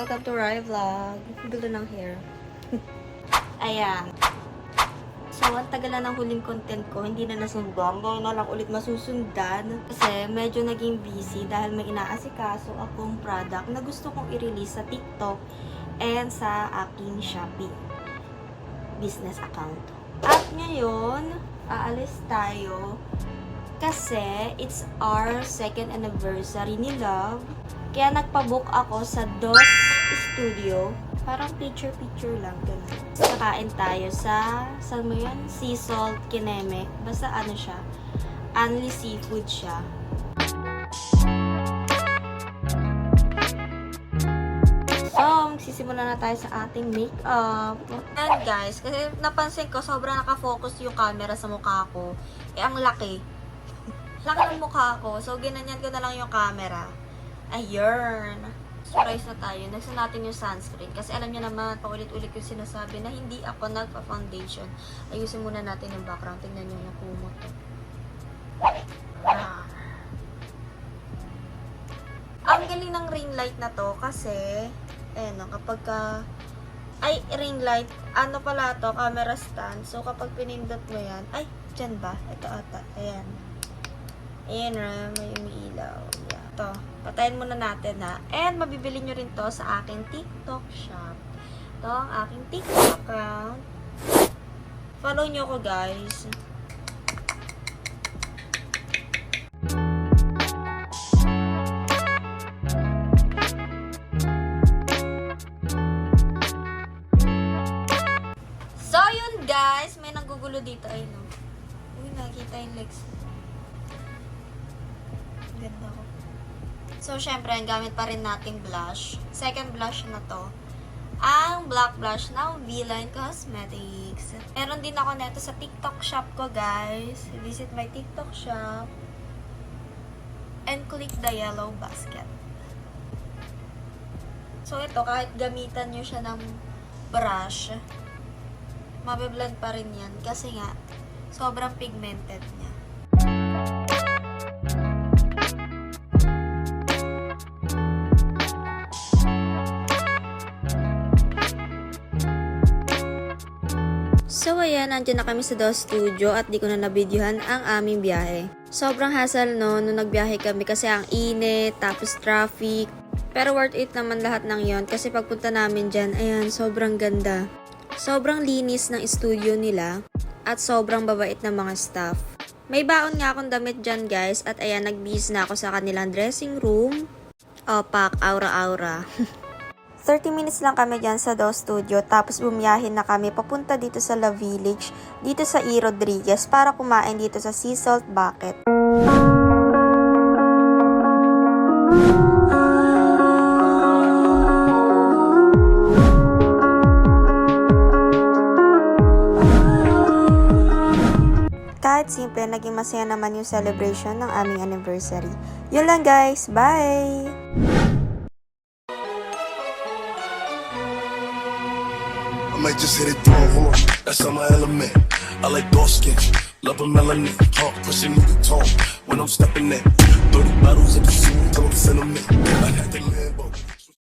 welcome to Rai Vlog. Gulo ng hair. Ayan. So, ang tagal na ng huling content ko, hindi na nasundan. Ngayon na lang ulit masusundan. Kasi medyo naging busy dahil may inaasikaso akong product na gusto kong i-release sa TikTok and sa aking Shopee business account. At ngayon, aalis tayo kasi it's our second anniversary ni Love. Kaya nagpabook ako sa DOS Studio. Parang picture-picture lang. Ganun. Kakain tayo sa, saan mo yan? Sea Salt Kineme. Basta ano siya. Only seafood siya. So, sisimula na tayo sa ating makeup. And guys, kasi napansin ko, sobrang nakafocus yung camera sa mukha ko. Eh, ang laki. Laki ng mukha ko. So, ginanyan ko na lang yung camera. Ayun. Surprise na tayo. Nagsun natin yung sunscreen. Kasi alam niyo naman, paulit-ulit yung sinasabi na hindi ako nagpa-foundation. Ayusin muna natin yung background. Tingnan niyo yung kumot to. Ang galing ng ring light na to kasi, kapag ay, ring light, ano pala to, camera stand. So, kapag pinindot mo yan, ay, dyan ba? Ito ata. Ayan. Ayan, may umiilaw. Yan. Ito. Patayin muna natin ha. And mabibili nyo rin to sa aking TikTok shop. Ito ang aking TikTok account. Follow nyo ko guys. So yun guys, may nanggugulo dito. Ay no. Uy, nakita yung legs. Ganda ko. So, syempre, ang gamit pa rin nating blush. Second blush na to. Ang black blush ng V-Line Cosmetics. Meron din ako neto sa TikTok shop ko, guys. Visit my TikTok shop. And click the yellow basket. So, ito, kahit gamitan nyo siya ng brush, mabiblend pa rin yan. Kasi nga, sobrang pigmented niya. So ayan, nandiyan na kami sa DOS Studio at di ko na nabidyohan ang aming biyahe. Sobrang hassle no, nung nagbiyahe kami kasi ang init, tapos traffic. Pero worth it naman lahat ng yon kasi pagpunta namin dyan, ayan, sobrang ganda. Sobrang linis ng studio nila at sobrang babait ng mga staff. May baon nga akong damit dyan guys at ayan, nagbihis na ako sa kanilang dressing room. Opak, aura-aura. 30 minutes lang kami dyan sa DOS Studio tapos bumiyahin na kami papunta dito sa La Village, dito sa E. Rodriguez para kumain dito sa Sea Salt Bucket. Kahit simple, naging masaya naman yung celebration ng aming anniversary. Yun lang guys, bye! I might just hit it through, hold on, that's on my element. I like dark skin, love a melanin, heart pushing me to tone. When I'm stepping in, 30 bottles of the scene, don't sentiment. I had to live.